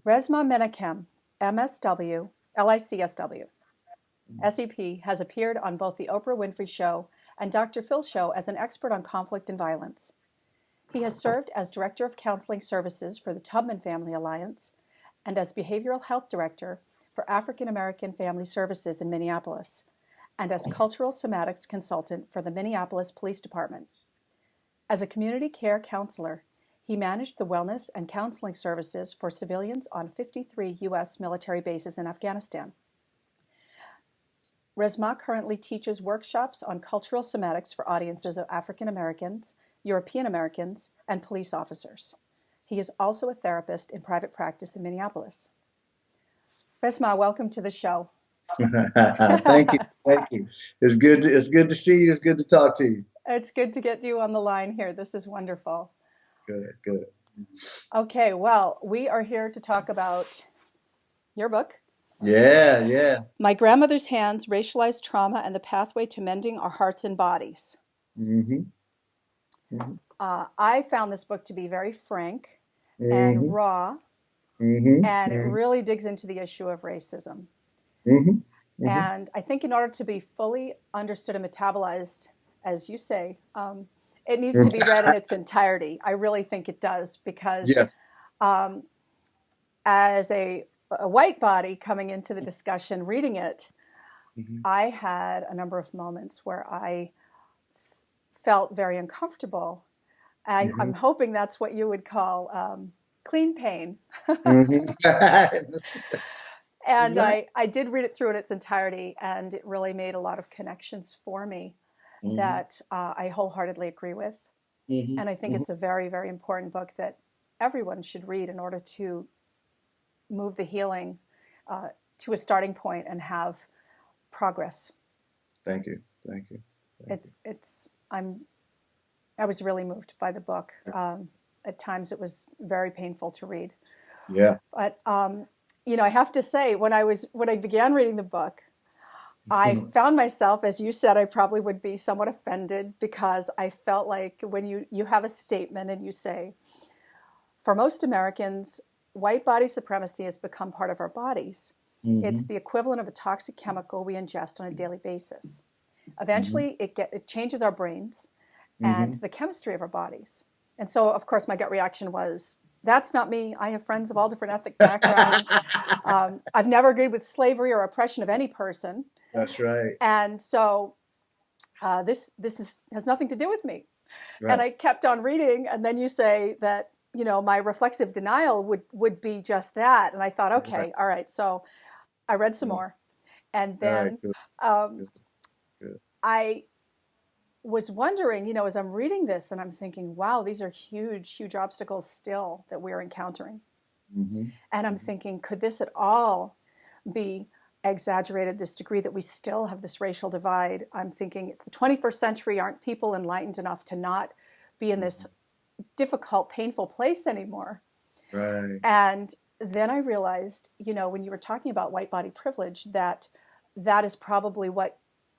Resmaa Menakem, MSW, LICSW, SEP, has appeared on both The Oprah Winfrey Show and Dr. Phil Show as an expert on conflict and violence. He has served as Director of Counseling Services for the Tubman Family Alliance and as Behavioral Health Director for African American Family Services in Minneapolis, and as Cultural Somatics Consultant for the Minneapolis Police Department. As a community care counselor, he managed the wellness and counseling services for civilians on 53 U.S. military bases in Afghanistan. Resmaa currently teaches workshops on cultural somatics for audiences of African Americans, European Americans, and police officers. He is also a therapist in private practice in Minneapolis. Resmaa, welcome to the show. Thank you. Thank you. It's good to see you. It's good to talk to you. It's good to get you on the line here. This is wonderful. Good. Okay, well, we are here to talk about your book. Yeah. My Grandmother's Hands, Racialized Trauma and the Pathway to Mending Our Hearts and Bodies. I found this book to be very frank and raw, and it really digs into the issue of racism. And I think in order to be fully understood and metabolized, as you say, it needs to be read in its entirety. I really think it does, because as a white body coming into the discussion, reading it, I had a number of moments where I felt very uncomfortable. I'm hoping that's what you would call clean pain. And I did read it through in its entirety, and it really made a lot of connections for me that I wholeheartedly agree with. And I think it's a very, very important book that everyone should read in order to move the healing to a starting point and have progress. Thank you. I was really moved by the book. At times it was very painful to read. Yeah. But I have to say, when I began reading the book, I found myself, as you said, I probably would be somewhat offended, because I felt like when you have a statement and you say, for most Americans, white body supremacy has become part of our bodies. It's the equivalent of a toxic chemical we ingest on a daily basis. Eventually, it changes our brains and the chemistry of our bodies. And so, of course, my gut reaction was, that's not me. I have friends of all different ethnic backgrounds. I've never agreed with slavery or oppression of any person. That's right. And so this has nothing to do with me. Right. And I kept on reading. And then you say that, my reflexive denial would be just that. And I thought, okay, all right. So I read some more. And then Good. I was wondering, as I'm reading this, and I'm thinking, wow, these are huge, huge obstacles still that we're encountering. And I'm thinking, could this at all be exaggerated, this degree that we still have this racial divide? I'm thinking, it's the 21st century. Aren't people enlightened enough to not be in this difficult, painful place anymore? Right. And then I realized, when you were talking about white body privilege, that is probably what,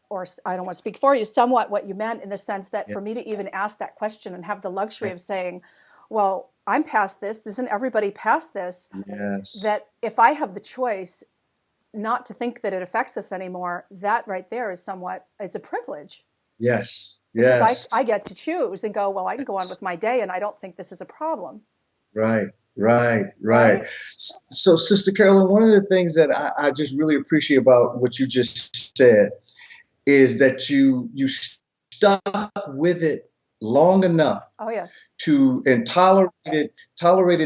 or I don't want to speak for you, somewhat what you meant, in the sense that for me to even ask that question and have the luxury of saying, well, I'm past this. Isn't everybody past this? Yes. That if I have the choice not to think that it affects us anymore, that right there is it's a privilege. Yes. Because I get to choose and go, well, I can go on with my day, and I don't think this is a problem. Right. So, Sister Carolyn, one of the things that I just really appreciate about what you just said is that you stuck with it long enough and tolerated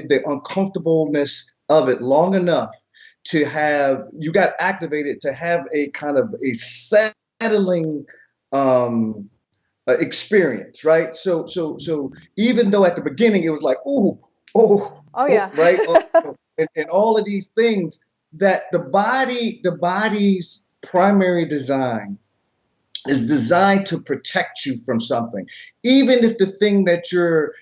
the uncomfortableness of it long enough to have, you got activated to have a kind of a settling experience, right? So even though at the beginning it was like, right? And all of these things, that the body's primary design is designed to protect you from something, even if the thing that you're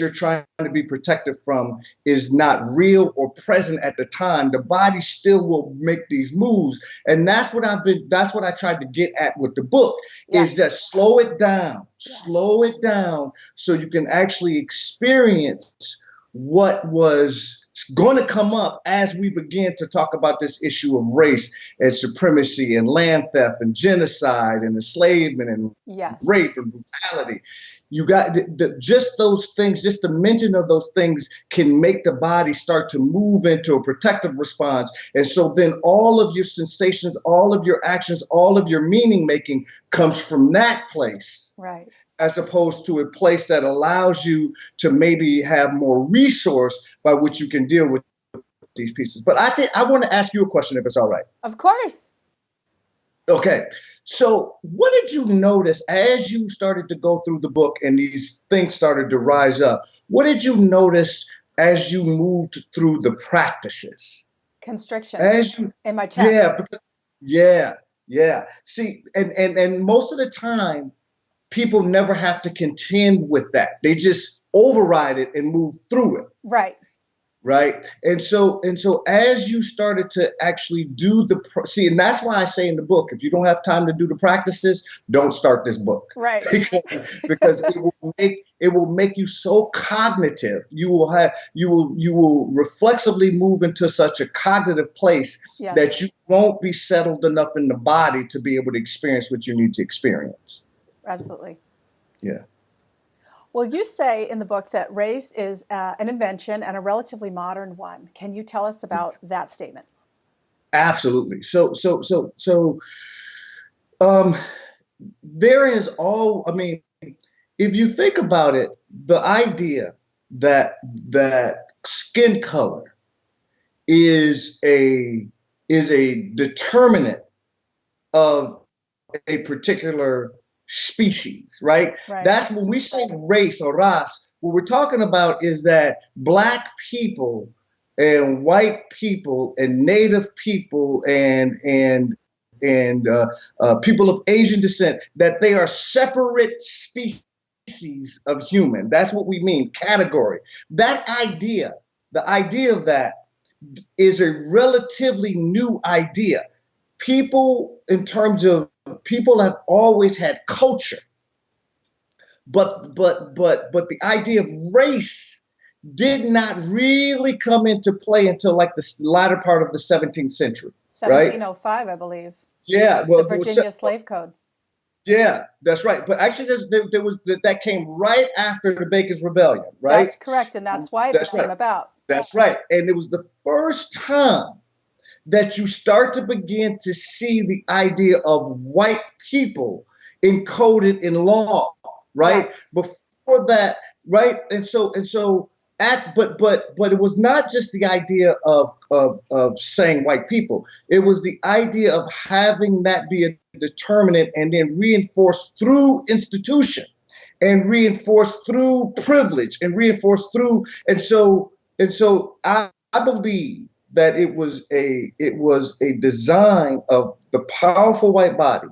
trying to be protected from is not real or present at the time. The body still will make these moves, and that's what I tried to get at with the book. Is that slow it down, so you can actually experience what was going to come up as we begin to talk about this issue of race and supremacy and land theft and genocide and enslavement and rape and brutality. You got just those things, just the mention of those things can make the body start to move into a protective response. And so then all of your sensations, all of your actions, all of your meaning making comes from that place. Right. As opposed to a place that allows you to maybe have more resource by which you can deal with these pieces. But I want to ask you a question, if it's all right. Of course. Okay. So what did you notice as you started to go through the book and these things started to rise up? What did you notice as you moved through the practices? Constriction as you, in my chest. Yeah. See, and most of the time, people never have to contend with that. They just override it and move through it. Right. Right. And so as you started to actually do and that's why I say in the book, if you don't have time to do the practices, don't start this book. Right. because it will make you so cognitive. You will reflexively move into such a cognitive place that you won't be settled enough in the body to be able to experience what you need to experience. Absolutely. Yeah. Well, you say in the book that race is an invention and a relatively modern one. Can you tell us about that statement? Absolutely. So, there is if you think about it, the idea that skin color is a determinant of a particular species, right? That's when we say race or race, what we're talking about is that black people and white people and native people and people of Asian descent, that they are separate species of human. That's what we mean, category. That idea, the idea of that is a relatively new idea. People, in terms of people, have always had culture, but the idea of race did not really come into play until like the latter part of the 17th century, 1705, I believe. Yeah, well, the Virginia Slave Code. Yeah, that's right. But actually, that came right after the Bacon's Rebellion, right? That's correct, and that's why it came about. That's right, and it was the first time that you start to begin to see the idea of white people encoded in law, right? Yes. Before that, right? And so but it was not just the idea of saying white people. It was the idea of having that be a determinant and then reinforced through institution and reinforced through privilege and reinforced through, and so I believe that it was a design of the powerful white body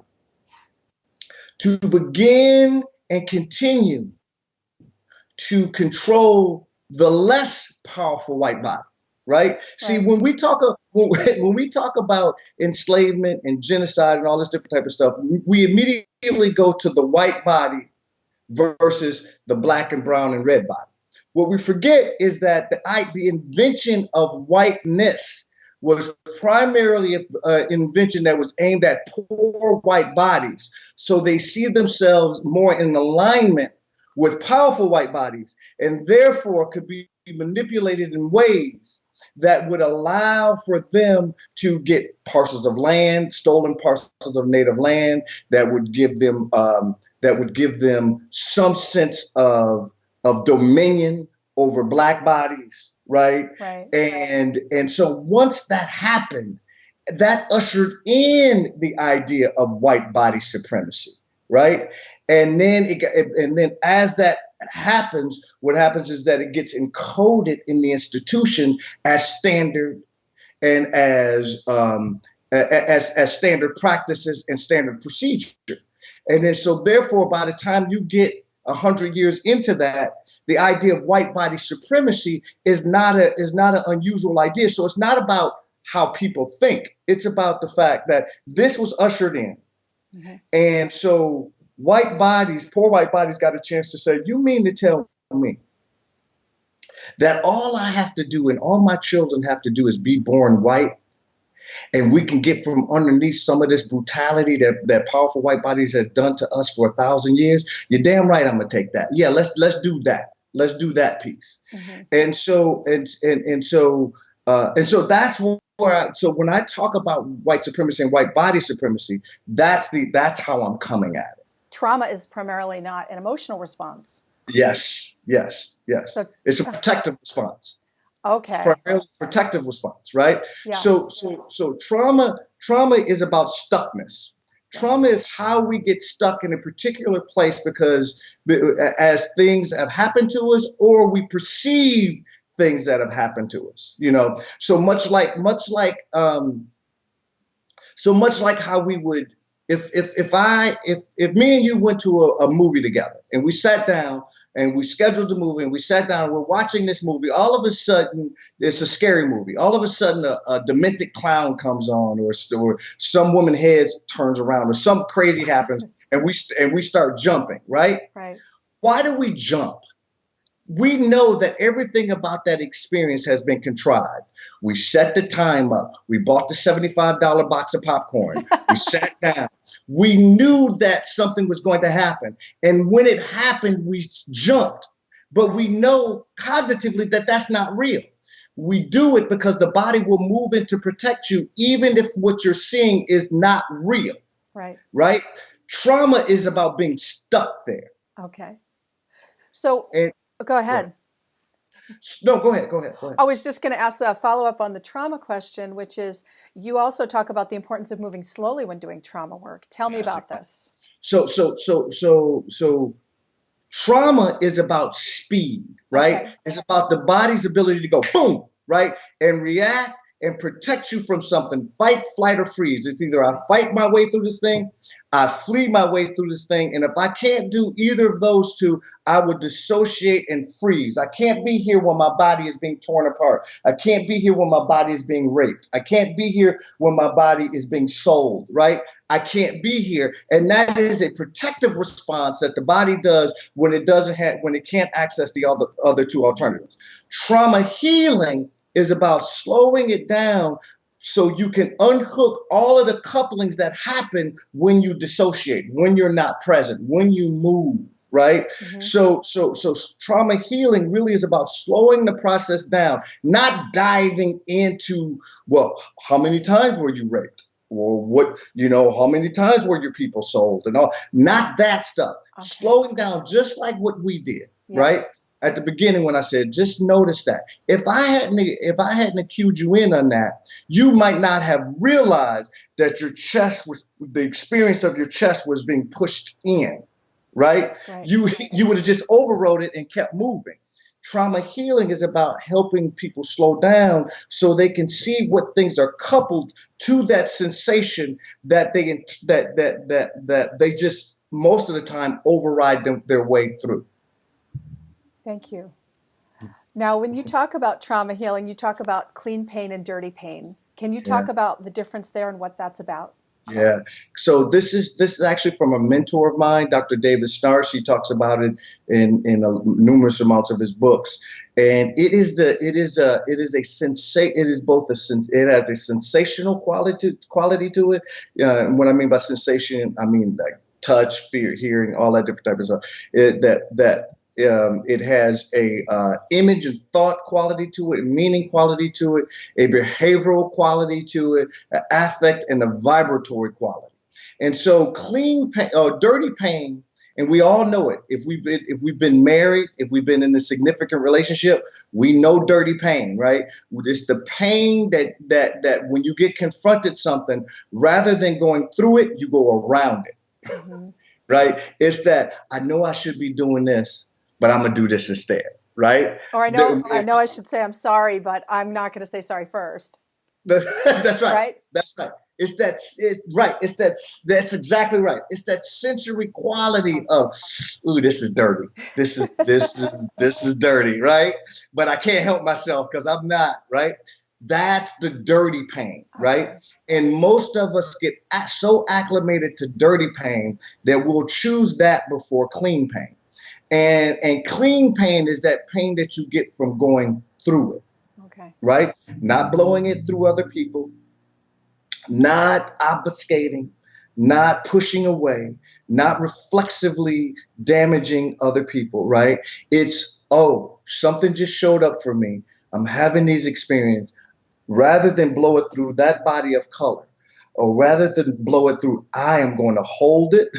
to begin and continue to control the less powerful white body, right? See, when we talk about enslavement and genocide and all this different type of stuff, we immediately go to the white body versus the black and brown and red body. What we forget is that the invention of whiteness was primarily an invention that was aimed at poor white bodies, so they see themselves more in alignment with powerful white bodies, and therefore could be manipulated in ways that would allow for them to get parcels of land, stolen parcels of native land, that would give them some sense of dominion over black bodies, right? And so once that happened, that ushered in the idea of white body supremacy, right? And then as that happens, what happens is that it gets encoded in the institution as standard and as standard practices and standard procedure. And then so therefore, by the time you get 100 years into that, the idea of white body supremacy is not an unusual idea. So it's not about how people think. It's about the fact that this was ushered in. Mm-hmm. And so poor white bodies got a chance to say, you mean to tell me that all I have to do and all my children have to do is be born white, and we can get from underneath some of this brutality that powerful white bodies have done to us for 1,000 years. You're damn right I'm gonna take that. Yeah, let's do that. Let's do that piece. Mm-hmm. And so that's so when I talk about white supremacy and white body supremacy, that's how I'm coming at it. Trauma is primarily not an emotional response. Yes. So, it's a protective response. Okay. It's primarily a protective response, right? Yes. So trauma is about stuckness. Trauma is how we get stuck in a particular place because as things have happened to us, or we perceive things that have happened to us, so much like how we would, if me and you went to a movie together and we sat down and we scheduled the movie and we sat down and we're watching this movie, all of a sudden it's a scary movie. All of a sudden a demented clown comes on, or some woman's head turns around, or something crazy happens, and we start jumping, right? Right. Why do we jump? We know that everything about that experience has been contrived. We set the time up. We bought the $75 box of popcorn. We sat down. We knew that something was going to happen. And when it happened, we jumped. But we know cognitively that that's not real. We do it because the body will move in to protect you, even if what you're seeing is not real. Right. Right? Trauma is about being stuck there. Okay. So go ahead. No, go ahead. I was just going to ask a follow-up on the trauma question, which is, you also talk about the importance of moving slowly when doing trauma work. Tell me about this. So trauma is about speed, right? Okay. It's about the body's ability to go boom, right? And react and protect you from something. Fight, flight, or freeze. It's either I fight my way through this thing, I flee my way through this thing, and if I can't do either of those two, I would dissociate and freeze. I can't be here when my body is being torn apart. I can't be here when my body is being raped. I can't be here when my body is being sold, right? I can't be here. And that is a protective response that the body does when it can't access the other two alternatives. Trauma healing is about slowing it down so you can unhook all of the couplings that happen when you dissociate, when you're not present, when you move, right? Mm-hmm. So trauma healing really is about slowing the process down, not diving into, well, how many times were you raped? Or how many times were your people sold and all? Not that stuff. Okay. Slowing down just like what we did, yes. Right? At the beginning when I said, just notice that. If I hadn't cued you in on that, you might not have realized that the experience of your chest was being pushed in, right? You would have just overrode it and kept moving. Trauma healing is about helping people slow down so they can see what things are coupled to that sensation that they just most of the time override their way through. Thank you. Now, when you talk about trauma healing, you talk about clean pain and dirty pain. Can you talk about the difference there and what that's about? Yeah. So this is actually from a mentor of mine, Dr. David Snarr. She talks about it in numerous amounts of his books, and it has a sensational quality to it. What I mean by sensation, I mean like touch, fear, hearing, all that different type of stuff. It has a image and thought quality to it, a meaning quality to it, a behavioral quality to it, an affect and a vibratory quality. And so clean pain, dirty pain, and we all know it. If we've been married, if we've been in a significant relationship, we know dirty pain, right? It's the pain that when you get confronted something, rather than going through it, you go around it, mm-hmm. Right? It's that I know I should be doing this, but I'm gonna do this instead, right? Or I know I should say I'm sorry, but I'm not gonna say sorry first. That's right. That's right. That's exactly right. It's that sensory quality of, ooh, this is dirty. This is dirty, right? But I can't help myself because I'm not, right? That's the dirty pain, right? Okay. And most of us get so acclimated to dirty pain that we'll choose that before clean pain. And clean pain is that pain that you get from going through it. Okay. Right? Not blowing it through other people, not obfuscating, not pushing away, not reflexively damaging other people, right? It's, oh, something just showed up for me. I'm having these experiences. Rather than blow it through that body of color, or rather than blow it through, I am going to hold it.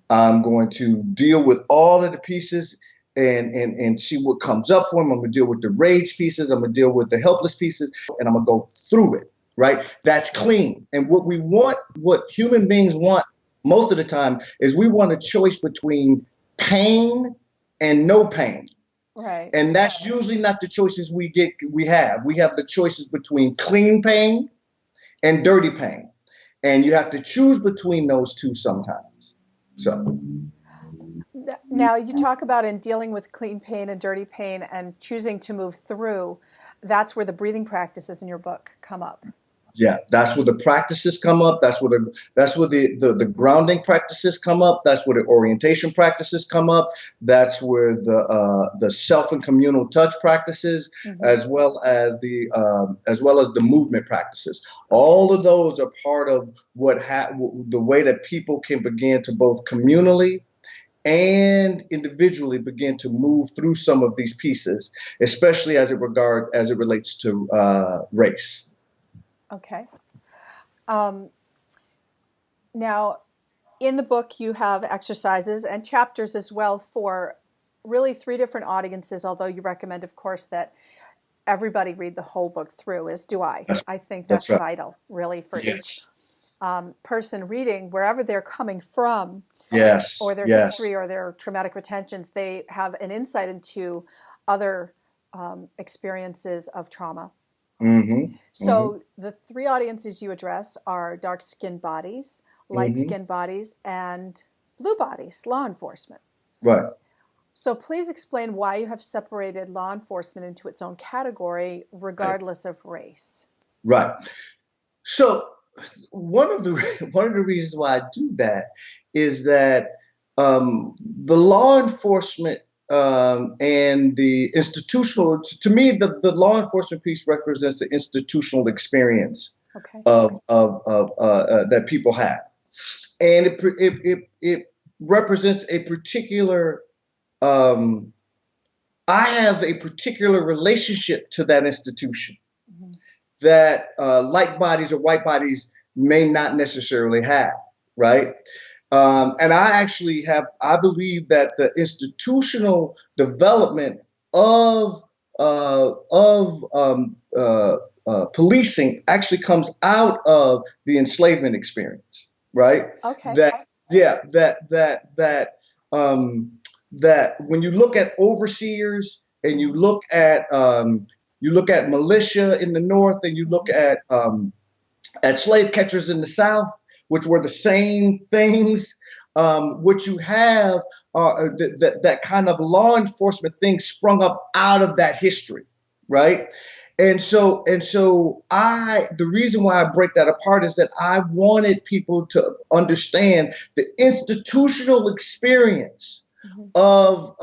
I'm going to deal with all of the pieces and see what comes up for them. I'm going to deal with the rage pieces. I'm going to deal with the helpless pieces, and I'm going to go through it, right? That's clean. And what we want, what human beings want most of the time, is we want a choice between pain and no pain. Right. And that's usually not the choices we have. We have the choices between clean pain and dirty pain. And you have to choose between those two sometimes. So now you talk about in dealing with clean pain and dirty pain and choosing to move through, that's where the breathing practices in your book come up. Yeah, that's where the practices come up. That's where the grounding practices come up. That's where the orientation practices come up. That's where the self and communal touch practices, as well as the movement practices. All of those are part of the way that people can begin to both communally and individually begin to move through some of these pieces, especially as it relates to race. Okay. Now, in the book, you have exercises and chapters as well for really 3 different audiences, although you recommend, of course, that everybody read the whole book through, as do I. I think that's right. Vital, really, for Yes. each person reading, wherever they're coming from, Yes. or their history or their traumatic retentions, they have an insight into other experiences of trauma. So the 3 audiences you address are dark-skinned bodies, light-skinned bodies, and blue bodies, law enforcement. Right. So please explain why you have separated law enforcement into its own category, regardless of race. Right. So one of the reasons why I do that is that the law enforcement and the institutional, to me, the law enforcement piece represents the institutional experience of that people have, and it represents a particular. I have a particular relationship to that institution that light bodies or white bodies may not necessarily have, right? And I believe that the institutional development of policing actually comes out of the enslavement experience, right? Okay. That when you look at overseers and you look at militia in the North and you look at slave catchers in the South, which were the same things, what you have that kind of law enforcement thing sprung up out of that history, right? And so the reason why I break that apart is that I wanted people to understand the institutional experience of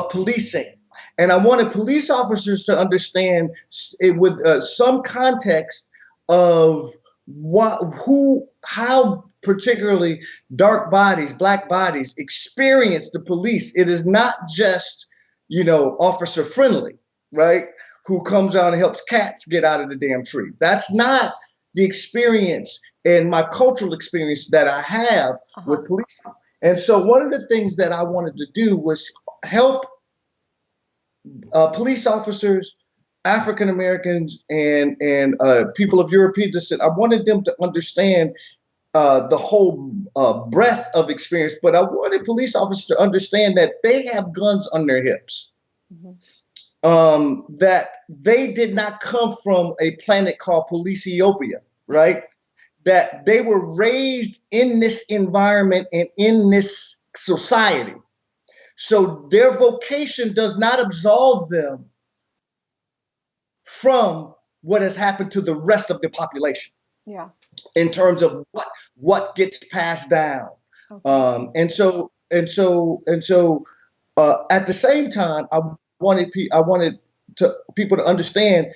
policing. And I wanted police officers to understand it with some context of how particularly dark bodies, black bodies experience the police. It is not just, officer friendly, right? Who comes out and helps cats get out of the damn tree. That's not the experience and my cultural experience that I have with policing. And so one of the things that I wanted to do was help police officers, African Americans, and people of European descent. I wanted them to understand the whole breadth of experience, but I wanted police officers to understand that they have guns on their hips, that they did not come from a planet called Police Ethiopia, right? That they were raised in this environment and in this society. So their vocation does not absolve them from what has happened to the rest of the population. Yeah. In terms of what gets passed down. Okay. And so at the same time, I wanted people to understand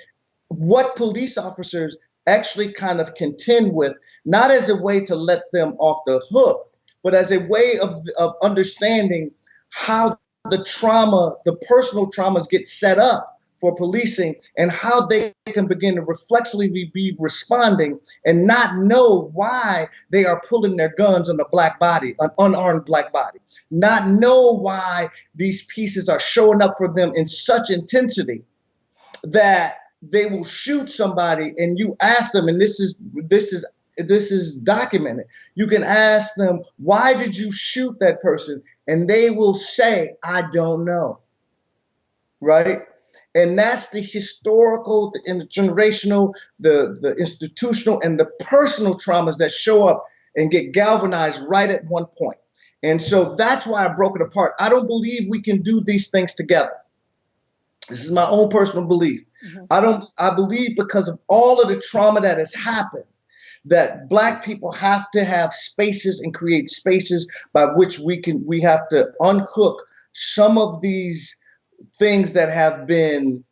what police officers actually kind of contend with, not as a way to let them off the hook, but as a way of understanding how the personal traumas get set up for policing and how they can begin to reflexively be responding and not know why they are pulling their guns on a black body, an unarmed black body, not know why these pieces are showing up for them in such intensity that they will shoot somebody. And you ask them, and this is documented. You can ask them, why did you shoot that person? And they will say, I don't know. Right? And that's the historical, the intergenerational, the institutional, and the personal traumas that show up and get galvanized right at one point. And so that's why I broke it apart. I don't believe we can do these things together. This is my own personal belief. I believe because of all of the trauma that has happened, that Black people have to have spaces and create spaces by which we have to unhook some of these things that have been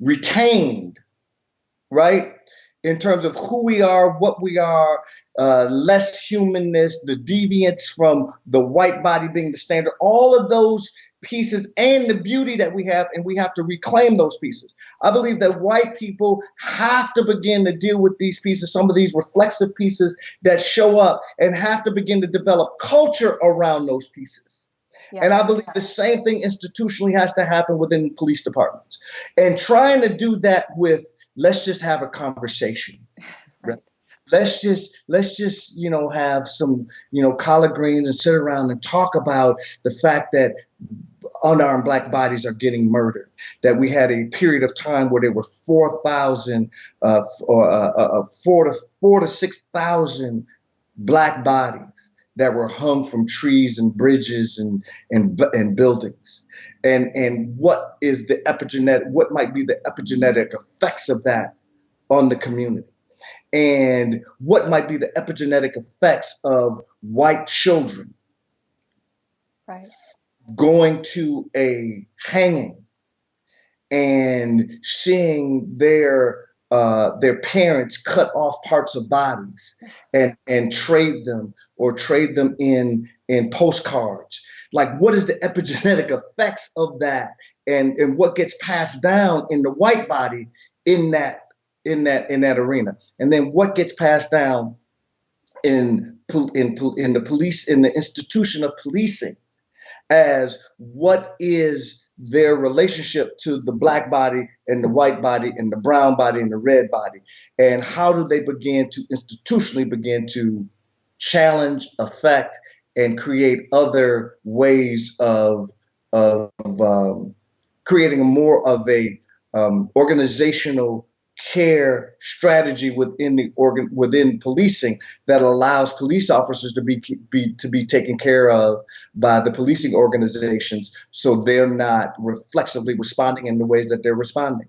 retained, right? In terms of who we are, what we are, less humanness, the deviance from the white body being the standard, all of those pieces and the beauty that we have, and we have to reclaim those pieces. I believe that white people have to begin to deal with these pieces, some of these reflexive pieces that show up, and have to begin to develop culture around those pieces. Yes. And I believe the same thing institutionally has to happen within police departments. And trying to do that with, let's just have a conversation. Right. Let's just, have some, collard greens and sit around and talk about the fact that unarmed Black bodies are getting murdered, that we had a period of time where there were 4,000 or 4 to 6,000 Black bodies that were hung from trees and bridges and buildings. And what is the epigenetic, what might be the epigenetic effects of that on the community? And what might be the epigenetic effects of white children going to a hanging and seeing their parents cut off parts of bodies and trade them in postcards. Like, what is the epigenetic effects of that, and what gets passed down in the white body in that arena, and then what gets passed down in the police, in the institution of policing, as what is their relationship to the Black body and the white body and the brown body and the red body, and how do they begin to institutionally begin to challenge, affect, and create other ways of creating more of a organizational care strategy within policing that allows police officers to be taken care of by the policing organizations, so they're not reflexively responding in the ways that they're responding.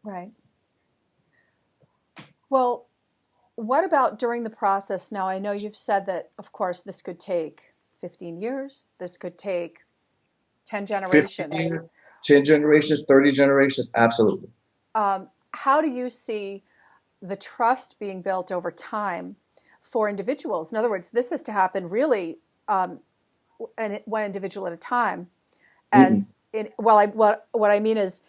Right. Well, what about during the process? Now, I know you've said that, of course, this could take 15 years. This could take 10 generations. 15, 10 generations, 30 generations, absolutely. How do you see the trust being built over time for individuals? In other words, this has to happen really one individual at a time. What I mean is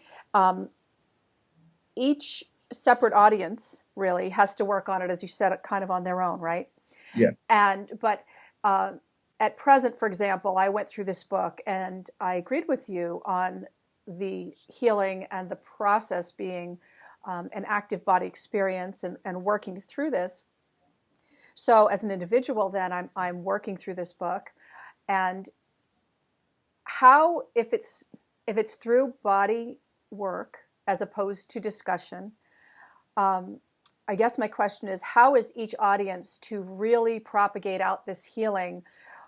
each separate audience really has to work on it, as you said, kind of on their own, right? Yeah. But at present, for example, I went through this book and I agreed with you on the healing and the process being an active body experience and working through this. So as an individual, then I'm working through this book, and how, if it's through body work as opposed to discussion, I guess my question is, how is each audience to really propagate out this healing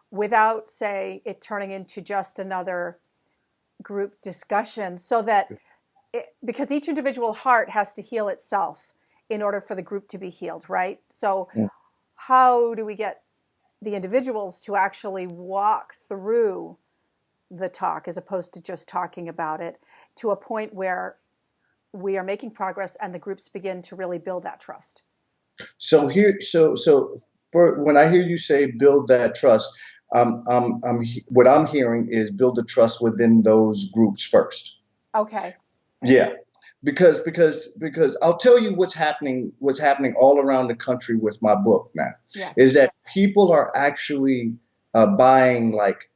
without, say, it turning into just another group discussion, so that because each individual heart has to heal itself in order for the group to be healed, right? So how do we get the individuals to actually walk through the talk as opposed to just talking about it to a point where we are making progress and the groups begin to really build that trust. So for when I hear you say build that trust, what I'm hearing is build the trust within those groups first. Okay. Yeah, because I'll tell you what's happening all around the country with my book now. Yes. Is that people are actually buying like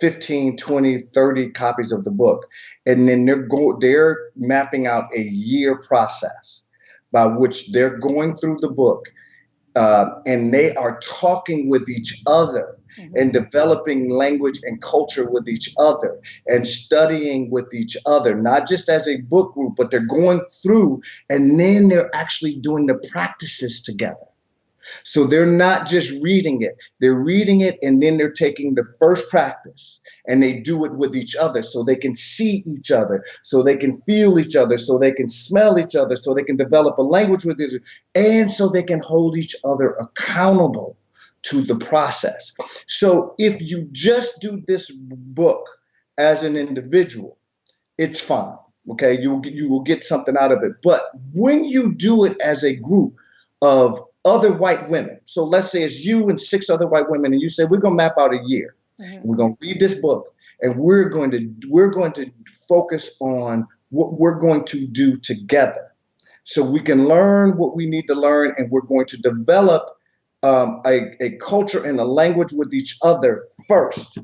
15, 20, 30 copies of the book, and then they're mapping out a year process by which they're going through the book, and they are talking with each other and developing language and culture with each other and studying with each other, not just as a book group, but they're going through and then they're actually doing the practices together. So they're not just reading it, they're reading it and then they're taking the first practice and they do it with each other so they can see each other, so they can feel each other, so they can smell each other, so they can develop a language with each other, and so they can hold each other accountable to the process. So if you just do this book as an individual, it's fine. Okay, you will get something out of it. But when you do it as a group of other white women, so let's say it's you and 6 other white women, and you say we're going to map out a year, and we're going to read this book, and we're going to focus on what we're going to do together, so we can learn what we need to learn, and we're going to develop a culture and a language with each other first.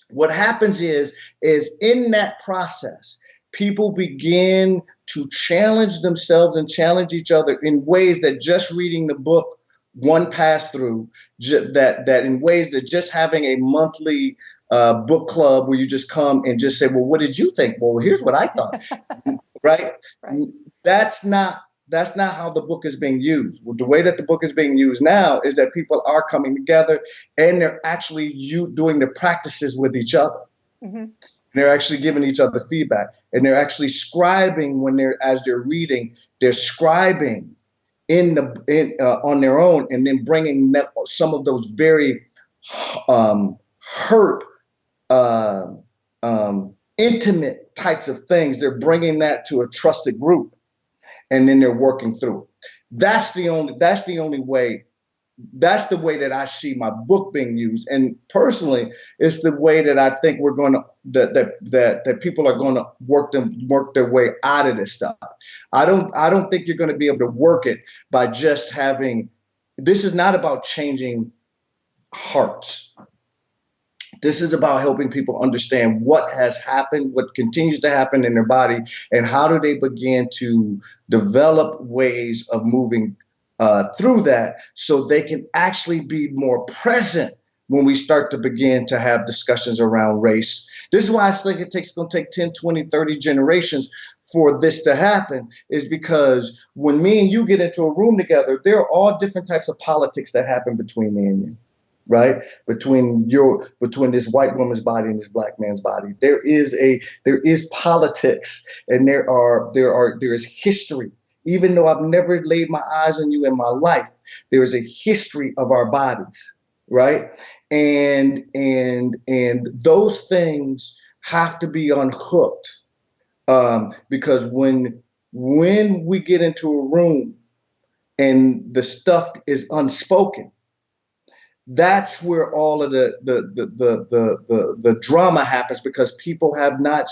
What happens is in that process, people begin to challenge themselves and challenge each other in ways that just reading the book one pass through, that in ways that just having a monthly book club where you just come and just say, well, what did you think? Well, here's what I thought. Right? That's not how the book is being used. Well, the way that the book is being used now is that people are coming together and they're actually doing the practices with each other. They're actually giving each other feedback, and they're actually scribing as they're reading. They're scribing on their own, and then bringing some of those very hurt, intimate types of things. They're bringing that to a trusted group, and then they're working through it. That's the only way. That's the way that I see my book being used, and personally, it's the way that I think we're going to that people are going to work their way out of this stuff. I don't think you're going to be able to work it by just having. This is not about changing hearts. This is about helping people understand what has happened, what continues to happen in their body, and how do they begin to develop ways of moving through that so they can actually be more present when we start to begin to have discussions around race. This is why I think it's going to take 10, 20, 30 generations for this to happen, is because when me and you get into a room together, there are all different types of politics that happen between me and you. Right? Between this white woman's body and this black man's body. There is politics, and there is history. Even though I've never laid my eyes on you in my life, there is a history of our bodies, right? And those things have to be unhooked, because when we get into a room and the stuff is unspoken, that's where all of the drama happens, because people have not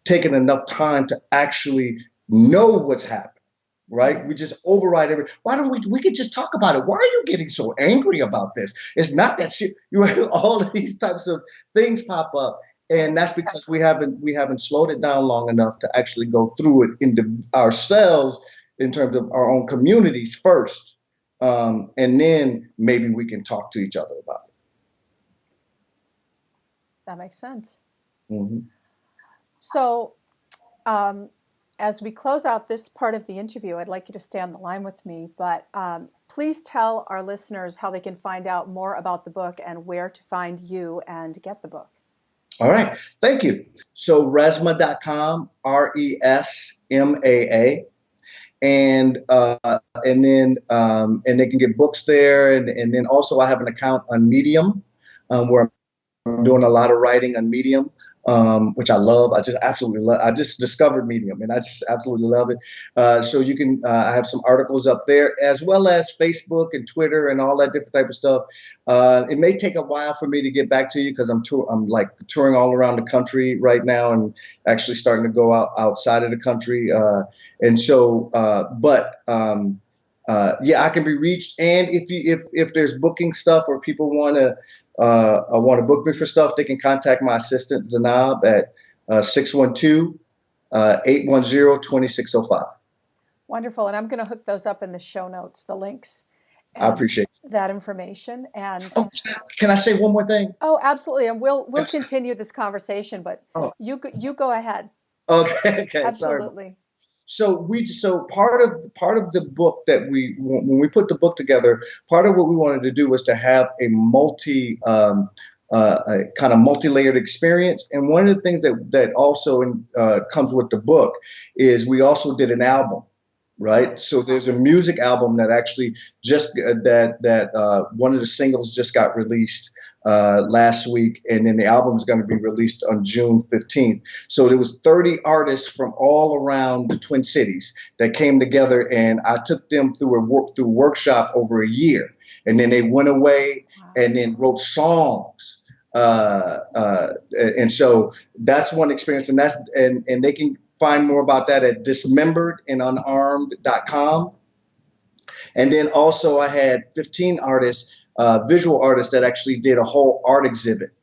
taken enough time to actually know what's happening. Right? We just override everything. Why don't we could just talk about it? Why are you getting so angry about this? It's not that shit. All of these types of things pop up. And that's because we haven't slowed it down long enough to actually go through it ourselves in terms of our own communities first. And then maybe we can talk to each other about it. That makes sense. Mm-hmm. So, as we close out this part of the interview, I'd like you to stay on the line with me, but please tell our listeners how they can find out more about the book and where to find you and get the book. All right. Thank you. So Resmaa.com, Resmaa. and they can get books there, and then also I have an account on Medium, where I'm doing a lot of writing on Medium, which I love. I just absolutely love. I just discovered Medium, and I just absolutely love it. So you can. I have some articles up there, as well as Facebook and Twitter and all that different type of stuff. It may take a while for me to get back to you because I'm like touring all around the country right now, and actually starting to go outside of the country. Yeah, I can be reached. And if there's booking stuff or people want to book me for stuff, they can contact my assistant Zanab at 612-810-2605. Wonderful. And I'm going to hook those up in the show notes, the links. I appreciate that information. And can I say one more thing? Oh, absolutely. And we'll continue this conversation, but you go ahead. Okay. Absolutely. Sorry. So part of the book that when we put the book together, part of what we wanted to do was to have a kind of multi-layered experience. And one of the things that also comes with the book is we also did an album. Right. So there's a music album that actually one of the singles just got released last week. And then the album is going to be released on June 15th. So there was 30 artists from all around the Twin Cities that came together, and I took them through a workshop over a year. And then they went away and then wrote songs. And so that's one experience, and they can find more about that at dismemberedandunarmed.com. And then also I had 15 artists, visual artists, that actually did a whole art exhibit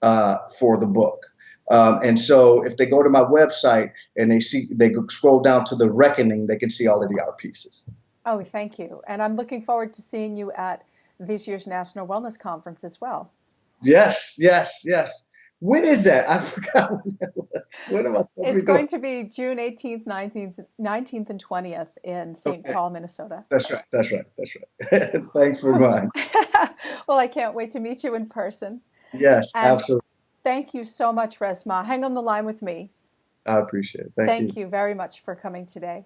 for the book. And so if they go to my website and they scroll down to The Reckoning, they can see all of the art pieces. Oh, thank you. And I'm looking forward to seeing you at this year's National Wellness Conference as well. Yes. When is that? I forgot. When am I supposed to be going to be June 18th, 19th, and 20th in St. Paul, Minnesota. That's right. Thanks for reminding. Well, I can't wait to meet you in person. Yes, and absolutely. Thank you so much, Resmaa. Hang on the line with me. I appreciate it. Thank you. Thank you very much for coming today.